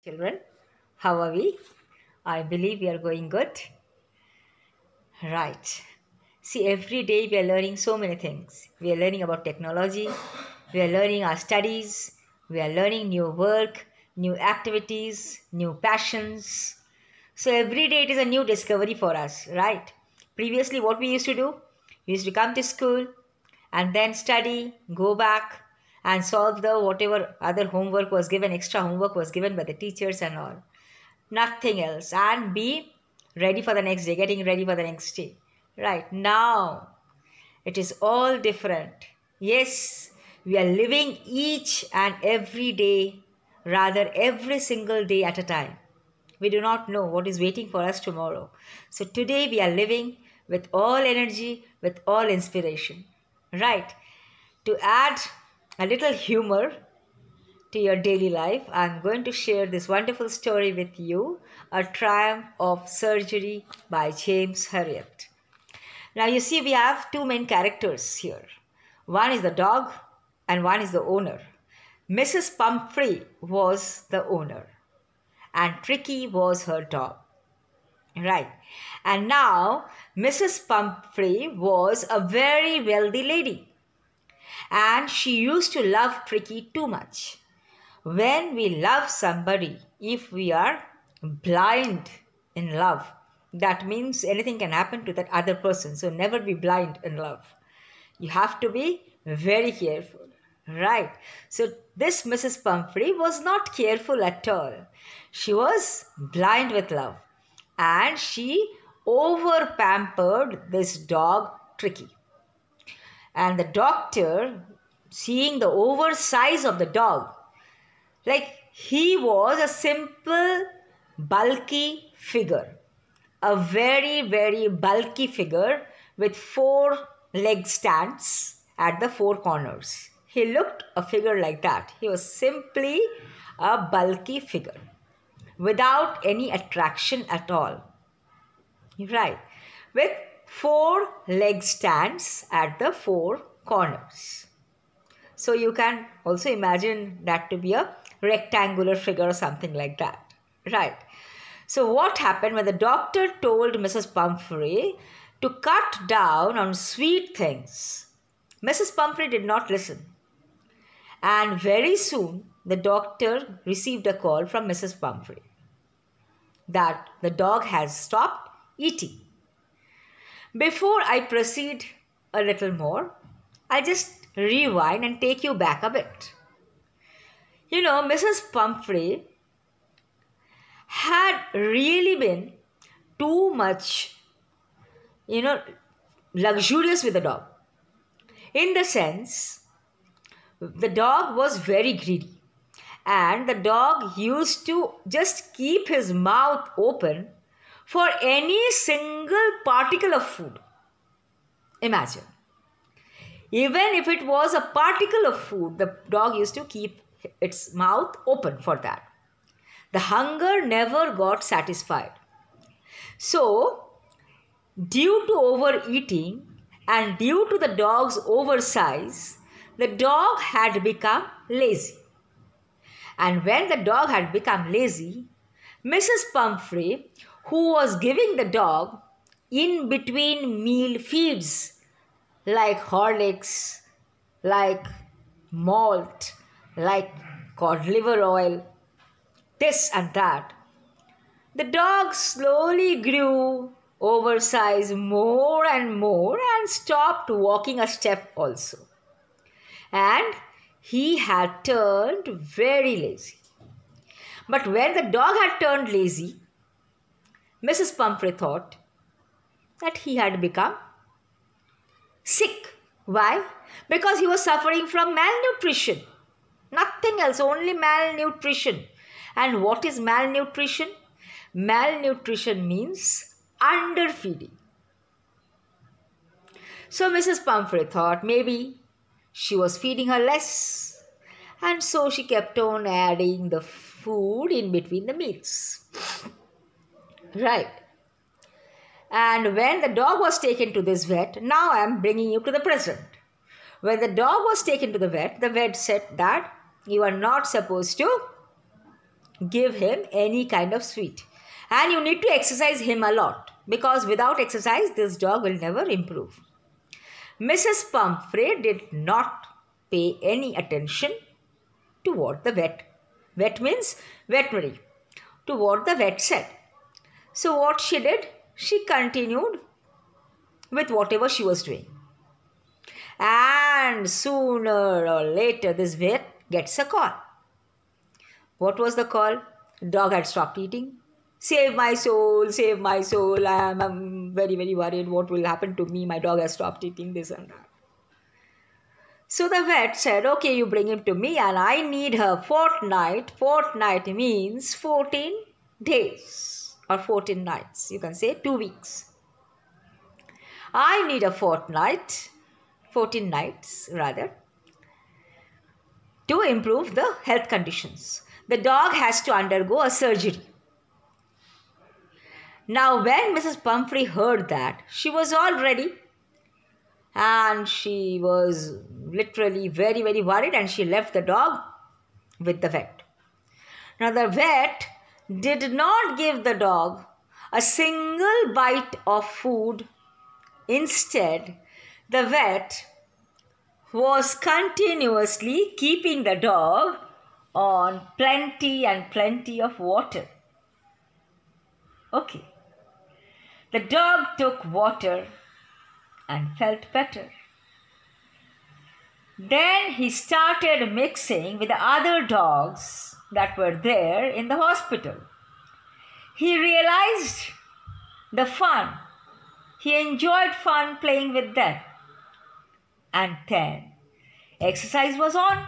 Children, how are we? I believe we are going good. Right. See, every day we are learning so many things. We are learning about technology, we are learning our studies, we are learning new work, new activities, new passions. So every day it is a new discovery for us, right? Previously, what we used to do, we used to come to school and then study, go back and solve the whatever other homework was given, extra homework was given by the teachers and all. Nothing else, and be ready for the next day, getting ready for the next day. Right now it is all different. Yes, we are living each and every day, rather every single day at a time. We do not know what is waiting for us tomorrow. So today we are living with all energy, with all inspiration. Right. To add a little humor to your daily life, I'm going to share this wonderful story with you, A Triumph of Surgery by James Herriot. Now, you see, we have two main characters here. One is the dog, and one is the owner. Mrs. Pumphrey was the owner, and Tricky was her dog. Right. And now, Mrs. Pumphrey was a very wealthy lady, and she used to love Tricky too much. When we love somebody, if we are blind in love, that means anything can happen to that other person. So never be blind in love. You have to be very careful. Right. So this Mrs. Pumphrey was not careful at all. She was blind with love. And she over pampered this dog Tricky. And the doctor, seeing the oversize of the dog, like he was a simple, bulky figure, a very, very bulky figure with four leg stands at the four corners. He looked a figure like that. He was simply a bulky figure without any attraction at all. Right. With four leg stands at the four corners. So you can also imagine that to be a rectangular figure or something like that. Right. So what happened when the doctor told Mrs. Pumphrey to cut down on sweet things? Mrs. Pumphrey did not listen. And very soon the doctor received a call from Mrs. Pumphrey that the dog has stopped eating. Before I proceed a little more, I just rewind and take you back a bit. You know, Mrs. Pumphrey had really been too much, luxurious with the dog. In the sense, the dog was very greedy. And the dog used to just keep his mouth open for any single particle of food. Imagine. Even if it was a particle of food, the dog used to keep its mouth open for that. The hunger never got satisfied. So, due to overeating and due to the dog's oversize, the dog had become lazy. And when the dog had become lazy, Mrs. Pumphrey, who was giving the dog in between meal feeds like Horlicks, like malt, like cod liver oil, this and that, the dog slowly grew oversized more and more and stopped walking a step also. And he had turned very lazy. But when the dog had turned lazy, Mrs. Pumphrey thought that he had become sick. Why? Because he was suffering from malnutrition. Nothing else, only malnutrition. And what is malnutrition? Malnutrition means underfeeding. So Mrs. Pumphrey thought maybe she was feeding her less. And so she kept on adding the food in between the meals. Right. And when the dog was taken to this vet, now I am bringing you to the present. When the dog was taken to the vet said that you are not supposed to give him any kind of sweet. And you need to exercise him a lot, because without exercise, this dog will never improve. Mrs. Pumphrey did not pay any attention to what the vet means veterinary, to what the vet said. So what she did, she continued with whatever she was doing. And sooner or later, this vet gets a call. What was the call? Dog had stopped eating. Save my soul, save my soul. I'm very, very worried. What will happen to me? My dog has stopped eating this and that. So the vet said, okay, you bring him to me and I need her fortnight. Fortnight means 14 days or 14 nights. You can say 2 weeks. I need a fortnight, 14 nights rather, to improve the health conditions. The dog has to undergo a surgery. Now when Mrs. Pumphrey heard that, she was all ready. And she was literally very, very worried, and she left the dog with the vet. Now the vet did not give the dog a single bite of food. Instead, the vet was continuously keeping the dog on plenty and plenty of water. Okay. The dog took water and felt better. Then he started mixing with the other dogs that were there in the hospital. He realized the fun. He enjoyed fun playing with them. And then exercise was on.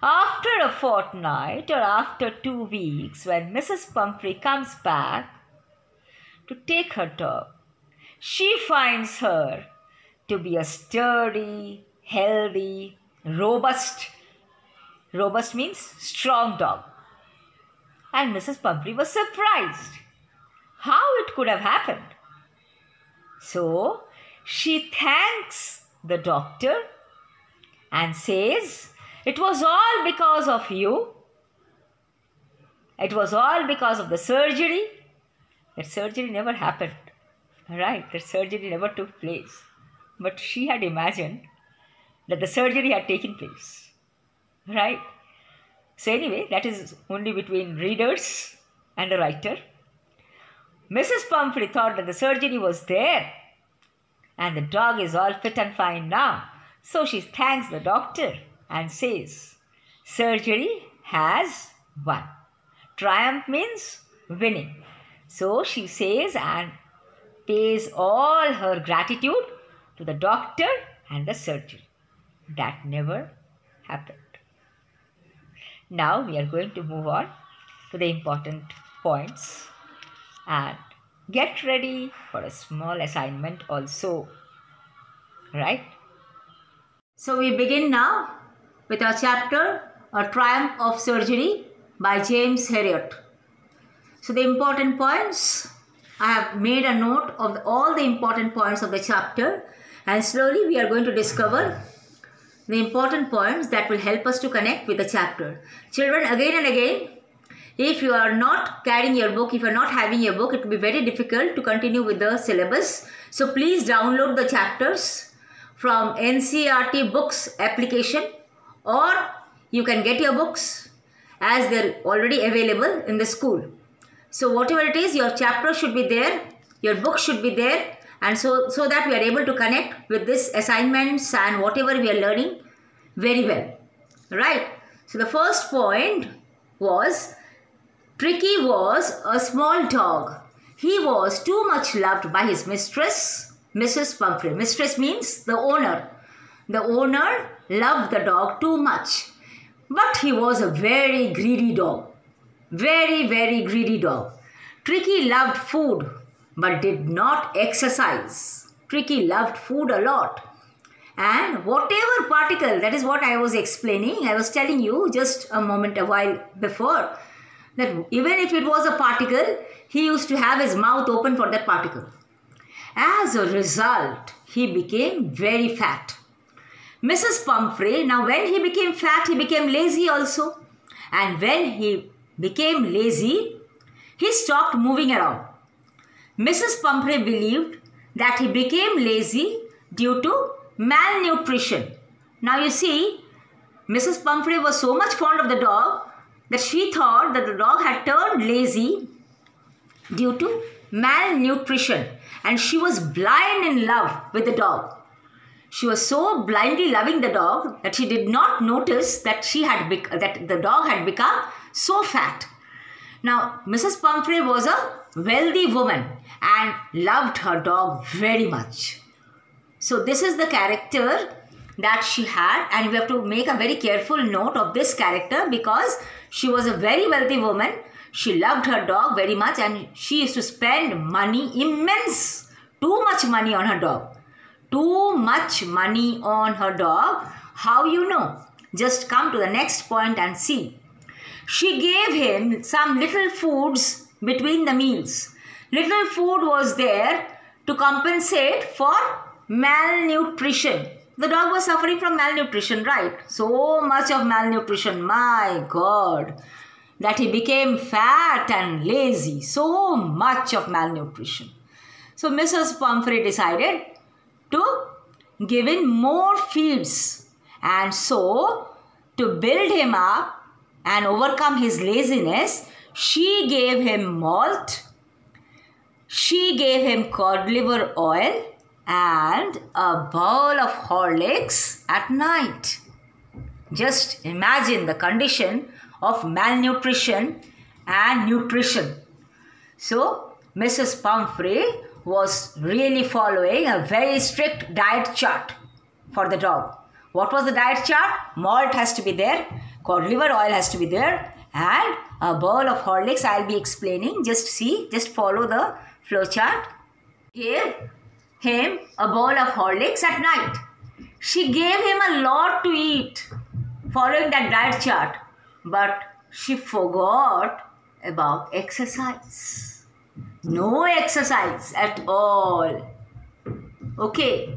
After a fortnight or after 2 weeks, when Mrs. Pumphrey comes back to take her dog, she finds her to be a sturdy, healthy, robust means strong dog. And Mrs. Pumphrey was surprised how it could have happened. So she thanks the doctor and says, it was all because of you. It was all because of the surgery. That surgery never happened. Right, the surgery never took place. But she had imagined that the surgery had taken place. Right? So anyway, that is only between readers and the writer. Mrs. Pumphrey thought that the surgery was there and the dog is all fit and fine now. So she thanks the doctor and says, surgery has won. Triumph means winning. So she says and pays all her gratitude to the doctor and the surgery. That never happened. Now we are going to move on to the important points and get ready for a small assignment also. Right? So we begin now with our chapter, A Triumph of Surgery by James Herriot. So the important points, I have made a note of all the important points of the chapter, and slowly we are going to discover the important points that will help us to connect with the chapter. Children, again and again, if you are not carrying your book, if you are not having your book, it will be very difficult to continue with the syllabus. So please download the chapters from NCERT Books application, or you can get your books as they are already available in the school. So whatever it is, your chapter should be there, your book should be there, and so that we are able to connect with this assignments and whatever we are learning very well. Right? So the first point was, Tricky was a small dog. He was too much loved by his mistress, Mrs. Pumphrey. Mistress means the owner. The owner loved the dog too much. But he was a very greedy dog. Very, very greedy dog. Tricky loved food but did not exercise. Tricky loved food a lot. And whatever particle, that is what I was explaining, I was telling you just a while before, that even if it was a particle, he used to have his mouth open for that particle. As a result, he became very fat. Mrs. Pumphrey, now when he became fat, he became lazy also. And when he became lazy, he stopped moving around. Mrs. Pumphrey believed that he became lazy due to malnutrition. Now you see, Mrs. Pumphrey was so much fond of the dog that she thought that the dog had turned lazy due to malnutrition, and she was blind in love with the dog. She was so blindly loving the dog that she did not notice that that the dog had become so fat. Now, Mrs. Pumphrey was a wealthy woman and loved her dog very much. So this is the character that she had, and we have to make a very careful note of this character because she was a very wealthy woman. She loved her dog very much and she used to spend money, too much money on her dog. Too much money on her dog. How you know? Just come to the next point and see. She gave him some little foods between the meals. Little food was there to compensate for malnutrition. The dog was suffering from malnutrition, right? So much of malnutrition, my God, that he became fat and lazy. So much of malnutrition. So Mrs. Pumphrey decided to give him more feeds, and so to build him up and overcome his laziness, she gave him malt, she gave him cod liver oil and a bowl of Horlicks at night. Just imagine the condition of malnutrition and nutrition. So Mrs. Pumphrey was really following a very strict diet chart for the dog. What was the diet chart? Malt has to be there, cod liver oil has to be there, and a bowl of Horlicks. I'll be explaining. Just see, just follow the flow chart. Gave him a bowl of Horlicks at night. She gave him a lot to eat following that diet chart, but she forgot about exercise. No exercise at all. Okay.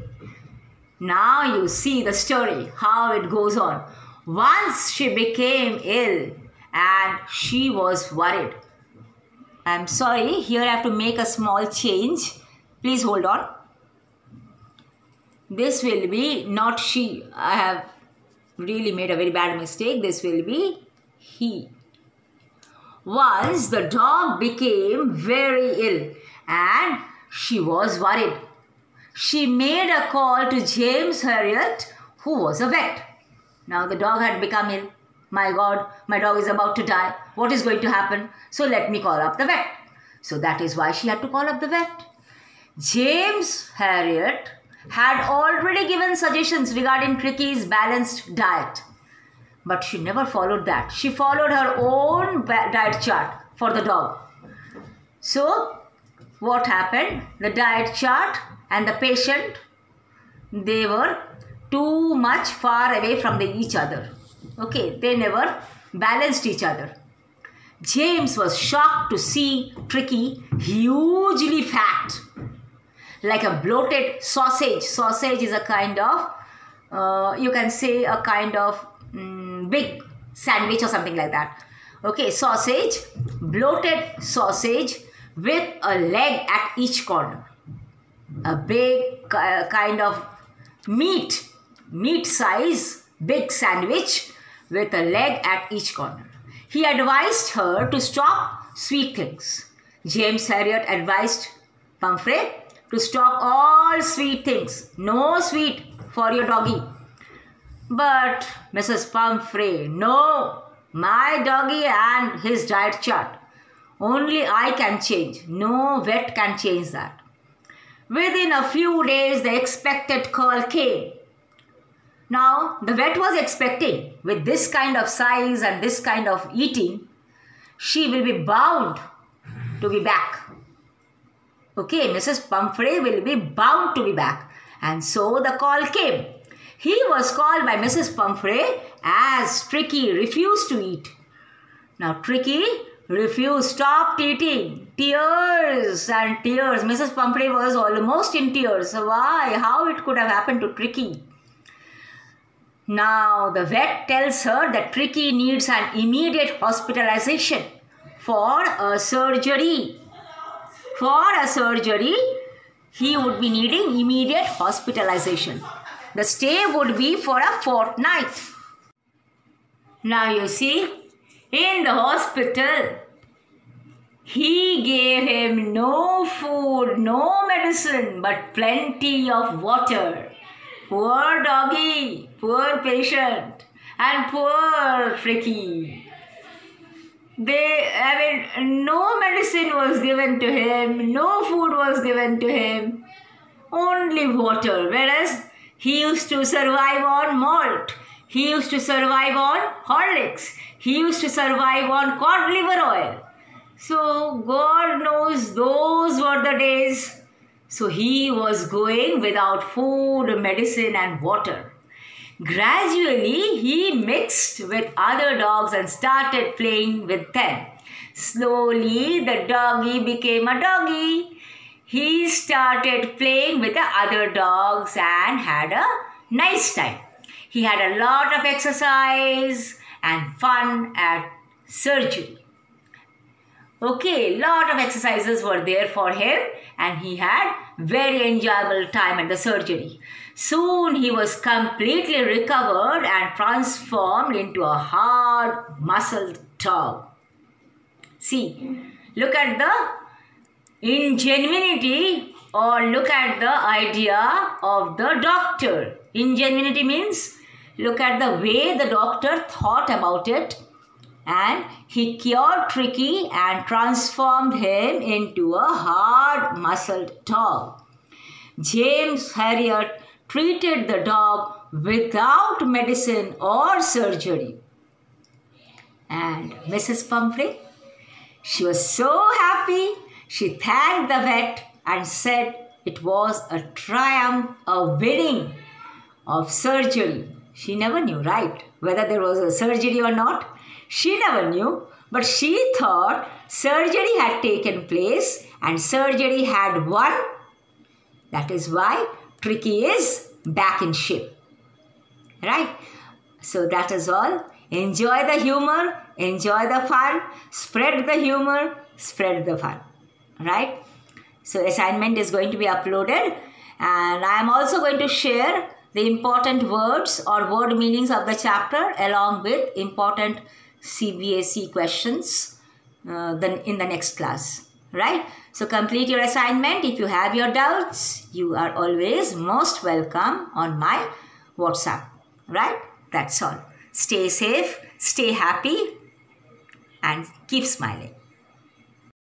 Now you see the story, how it goes on. Once she became ill and she was worried. I'm sorry, here I have to make a small change. Please hold on. This will be not she. I have really made a very bad mistake. This will be he. Once the dog became very ill and she was worried. She made a call to James Herriot, who was a vet. Now the dog had become ill. My God, my dog is about to die. What is going to happen? So let me call up the vet. So that is why she had to call up the vet. James Herriot had already given suggestions regarding Tricky's balanced diet. But she never followed that. She followed her own diet chart for the dog. So what happened? The diet chart and the patient, they were too much far away from each other. Okay, they never balanced each other. James was shocked to see Tricky hugely fat, like a bloated sausage. Sausage is a kind of, you can say a kind of big sandwich or something like that. Okay, sausage, bloated sausage with a leg at each corner. A big kind of meat size, big sandwich with a leg at each corner. He advised her to stop sweet things. James Herriot advised Pumphrey to stop all sweet things. No sweet for your doggy. But Mrs. Pumphrey, no, my doggy and his diet chart. Only I can change. No vet can change that. Within a few days, the expected call came. Now, the vet was expecting, with this kind of size and this kind of eating, she will be bound to be back. Okay, Mrs. Pumphrey will be bound to be back. And so the call came. He was called by Mrs. Pumphrey as Tricky refused to eat. Now, Tricky refused, stopped eating. Tears and tears. Mrs. Pumphrey was almost in tears. Why? How it could have happened to Tricky? Now the vet tells her that Tricky needs an immediate hospitalization for a surgery. For a surgery, he would be needing immediate hospitalization. The stay would be for a fortnight. Now you see, in the hospital, he gave him no food, no medicine, but plenty of water. Poor doggy, poor patient, and poor Tricky. No medicine was given to him, no food was given to him, only water. Whereas he used to survive on malt, he used to survive on Horlicks, he used to survive on cod liver oil. So God knows those were the days. So he was going without food, medicine and water. Gradually, he mixed with other dogs and started playing with them. Slowly, the doggy became a doggy. He started playing with the other dogs and had a nice time. He had a lot of exercise and fun at surgery. Okay, lot of exercises were there for him and he had very enjoyable time at the surgery. Soon he was completely recovered and transformed into a hard muscled dog. See, look at the ingenuity or look at the idea of the doctor. Ingenuity means look at the way the doctor thought about it. And he cured Tricky and transformed him into a hard-muscled dog. James Herriot treated the dog without medicine or surgery. And Mrs. Pumphrey, she was so happy. She thanked the vet and said it was a triumph, a winning of surgery. She never knew, right, whether there was a surgery or not. She never knew, but she thought surgery had taken place and surgery had won. That is why Tricky is back in shape. Right? So that is all. Enjoy the humor, enjoy the fun, spread the humor, spread the fun. Right? So assignment is going to be uploaded and I am also going to share the important words or word meanings of the chapter along with important CBSE questions in the next class, right? So complete your assignment. If you have your doubts, you are always most welcome on my WhatsApp, right? That's all. Stay safe, stay happy and keep smiling.